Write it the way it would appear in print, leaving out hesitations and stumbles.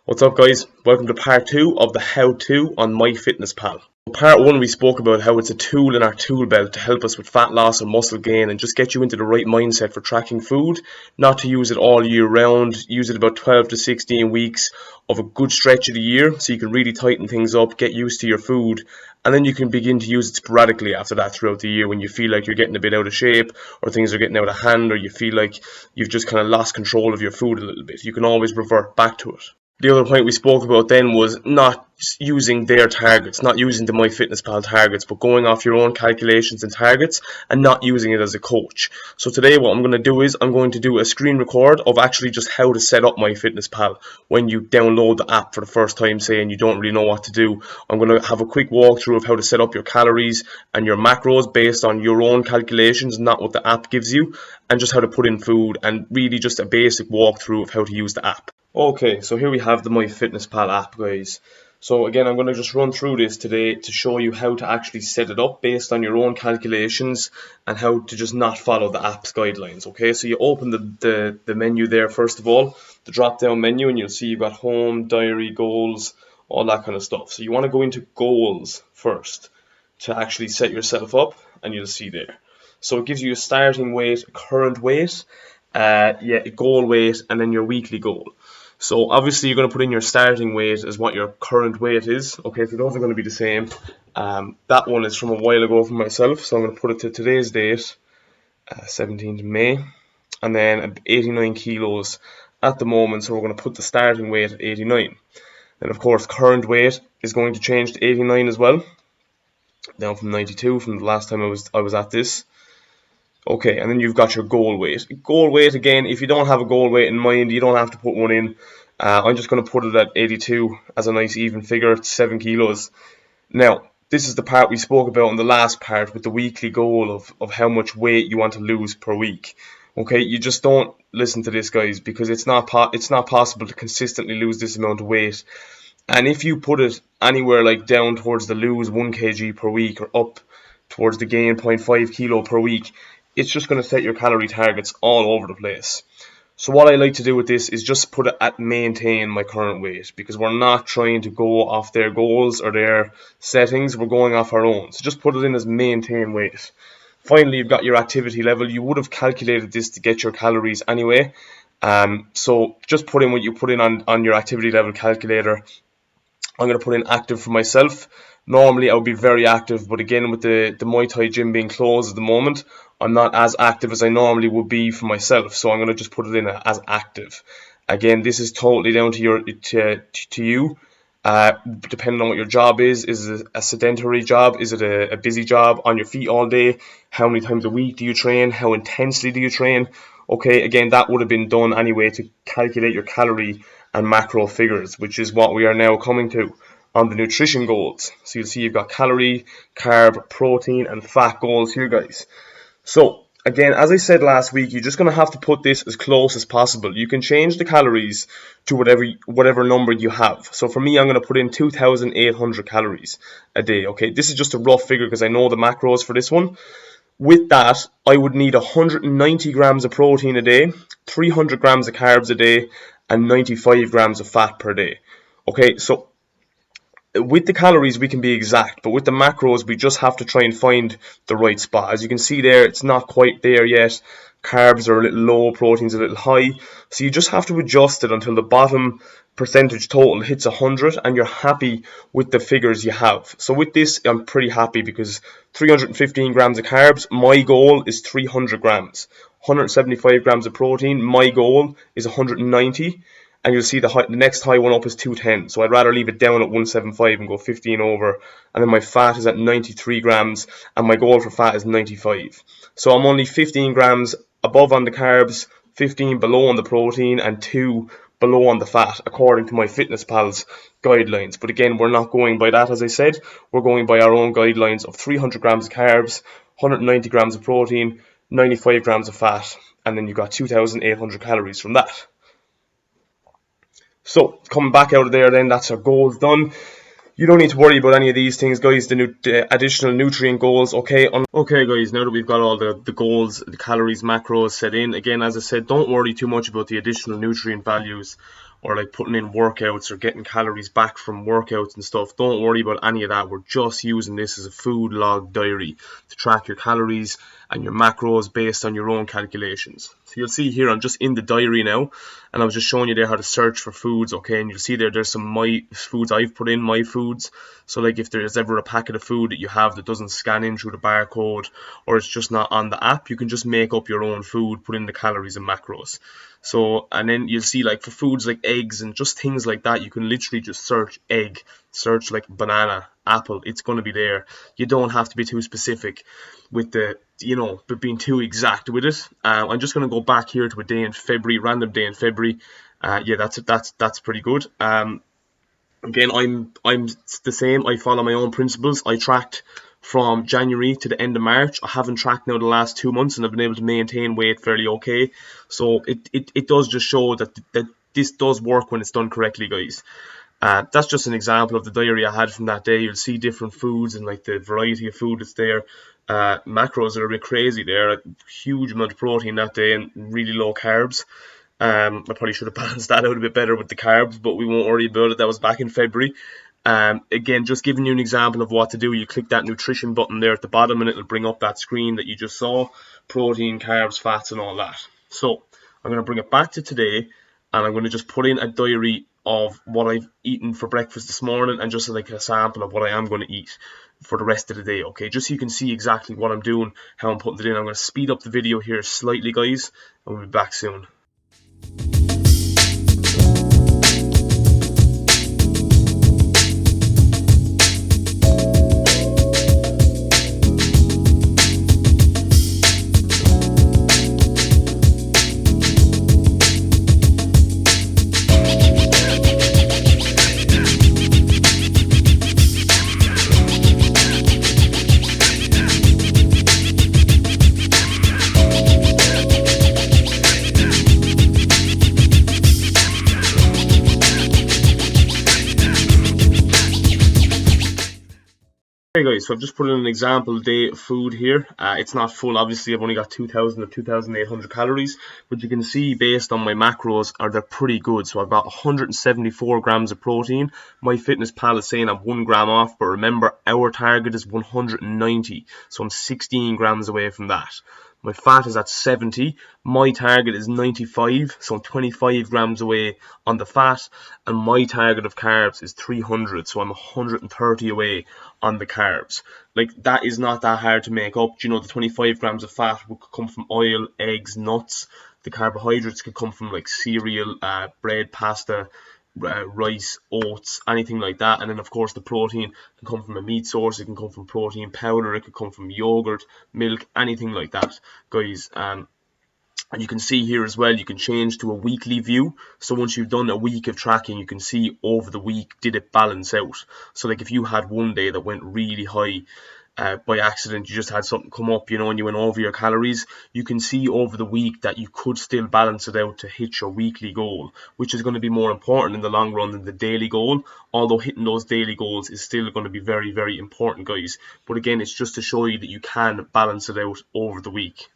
What's up, guys? Welcome to part 2 of the how-to on MyFitnessPal. Part 1 we spoke about how it's a tool in our tool belt to help us with fat loss and muscle gain and just get you into the right mindset for tracking food, not to use it all year round. Use it about 12 to 16 weeks of a good stretch of the year so you can really tighten things up, get used to your food, and then you can begin to use it sporadically after that throughout the year when you feel like you're getting a bit out of shape or things are getting out of hand or you feel like you've just kind of lost control of your food a little bit. You can always revert back to it. The other point we spoke about then was not using their targets, not using the MyFitnessPal targets, but going off your own calculations and targets and not using it as a coach. So today what I'm going to do is I'm going to do a screen record of actually just how to set up MyFitnessPal when you download the app for the first time, say, and you don't really know what to do. I'm going to have a quick walkthrough of how to set up your calories and your macros based on your own calculations, not what the app gives you, and just how to put in food and really just a basic walkthrough of how to use the app. Okay, so here we have the MyFitnessPal app, guys. So again, I'm going to just run through this today to show you how to actually set it up based on your own calculations and how to just not follow the app's guidelines. Okay, so you open the menu there first of all, the drop down menu, and you'll see you've got home, diary, goals, all that kind of stuff. So you want to go into goals first to actually set yourself up, and you'll see there. So it gives you a starting weight, current weight, goal weight, and then your weekly goal. So obviously you're going to put in your starting weight as what your current weight is. Okay, so those are going to be the same. That one is from a while ago for myself, so I'm going to put it to today's date, 17th May, and then 89 kilos at the moment, so we're going to put the starting weight at 89. And of course current weight is going to change to 89 as well, down from 92 from the last time I was at this. Okay, and then you've got your goal weight. Goal weight, again, if you don't have a goal weight in mind, you don't have to put one in. I'm just going to put it at 82 as a nice even figure. It's 7 kilos. Now, this is the part we spoke about in the last part with the weekly goal of how much weight you want to lose per week. Okay, you just don't listen to this, guys, because it's not possible to consistently lose this amount of weight. And if you put it anywhere like down towards the lose 1 kg per week or up towards the gain 0.5 kilo per week, it's just going to set your calorie targets all over the place. So what I like to do with this is just put it at maintain my current weight, because we're not trying to go off their goals or their settings, we're going off our own. So just put it in as maintain weight. Finally, you've got your activity level. You would have calculated this to get your calories anyway. So just put in what you put in on your activity level calculator. I'm going to put in active for myself. Normally I would be very active, but again with the Muay Thai gym being closed at the moment, I'm not as active as I normally would be for myself, so I'm going to just put it in as active. Again, this is totally down to you, depending on what your job is. Is it a sedentary job? Is it a busy job on your feet all day? How many times a week do you train? How intensely do you train? Okay, again, that would have been done anyway to calculate your calorie and macro figures, which is what we are now coming to on the nutrition goals. So you'll see you've got calorie, carb, protein, and fat goals here, guys. So again, as I said last week, you're just going to have to put this as close as possible. You can change the calories to whatever number you have. So for me, I'm going to put in 2,800 calories a day. Okay, this is just a rough figure because I know the macros for this one. With that, I would need 190 grams of protein a day, 300 grams of carbs a day, and 95 grams of fat per day. Okay, so with the calories we can be exact, but with the macros we just have to try and find the right spot. As you can see there, it's not quite there yet. Carbs are a little low, protein's a little high, so you just have to adjust it until the bottom percentage total hits 100 and you're happy with the figures you have. So with this I'm pretty happy because 315 grams of carbs, my goal is 300 grams. 175 grams of protein, my goal is 190. And you'll see the next high one up is 210. So I'd rather leave it down at 175 and go 15 over. And then my fat is at 93 grams and my goal for fat is 95. So I'm only 15 grams above on the carbs, 15 below on the protein, and 2 below on the fat, according to MyFitnessPal's guidelines. But again, we're not going by that, as I said. We're going by our own guidelines of 300 grams of carbs, 190 grams of protein, 95 grams of fat, and then you've got 2,800 calories from that. So coming back out of there then, that's our goals done. You don't need to worry about any of these things, guys, the additional nutrient goals. Okay, guys, now that we've got all the goals, the calories, macros set in, again, as I said, don't worry too much about the additional nutrient values. or like putting in workouts or getting calories back from workouts and stuff. Don't worry about any of that. We're just using this as a food log diary to track your calories and your macros based on your own calculations. So you'll see here I'm just in the diary now, and I was just showing you there how to search for foods, okay? And you'll see there's some my foods I've put in, my foods. So like if there's ever a packet of food that you have that doesn't scan in through the barcode, or it's just not on the app, you can just make up your own food, put in the calories and macros. So, and then you'll see like for foods like eggs and just things like that, you can literally just search egg, search like banana, apple, it's going to be there. You don't have to be too specific with the, but being too exact with it. I'm just going to go back here to a day in February, random day in February. Yeah, that's pretty good. Again, I'm the same. I follow my own principles. I tracked from January to the end of March. I haven't tracked now the last 2 months, and I've been able to maintain weight fairly okay. So it does just show that this does work when it's done correctly, guys. That's just an example of the diary I had from that day. You'll see different foods and like the variety of food that's there. Macros are a bit crazy there. A huge amount of protein that day and really low carbs. I probably should have balanced that out a bit better with the carbs, but we won't worry about it. That was back in February. Again, just giving you an example of what to do. You click that nutrition button there at the bottom and it'll bring up that screen that you just saw. Protein, carbs, fats and all that. So I'm going to bring it back to today, and I'm going to just put in a diary of what I've eaten for breakfast this morning and just like a sample of what I am going to eat for the rest of the day, okay? Just so you can see exactly what I'm doing, how I'm putting it in. I'm going to speed up the video here slightly, guys, and we'll be back soon. Hey guys, so I've just put in an example day of food here. It's not full, obviously. I've only got 2,000 or 2,800 calories, but you can see based on my macros, they're pretty good. So I've got 174 grams of protein. MyFitnessPal is saying I'm 1 gram off, but remember our target is 190, so I'm 16 grams away from that. My fat is at 70. My target is 95, so I'm 25 grams away on the fat. And my target of carbs is 300, so I'm 130 away on the carbs. Like, that is not that hard to make up. The 25 grams of fat could come from oil, eggs, nuts. The carbohydrates could come from like cereal, bread, pasta, rice, oats, anything like that. And then of course the protein can come from a meat source, it can come from protein powder, it could come from yogurt, milk, anything like that, guys. And you can see here as well, you can change to a weekly view. So once you've done a week of tracking, you can see over the week, did it balance out? So like if you had one day that went really high, by accident, you just had something come up, and you went over your calories, you can see over the week that you could still balance it out to hit your weekly goal, which is going to be more important in the long run than the daily goal, although hitting those daily goals is still going to be very, very important, guys. But again, it's just to show you that you can balance it out over the week.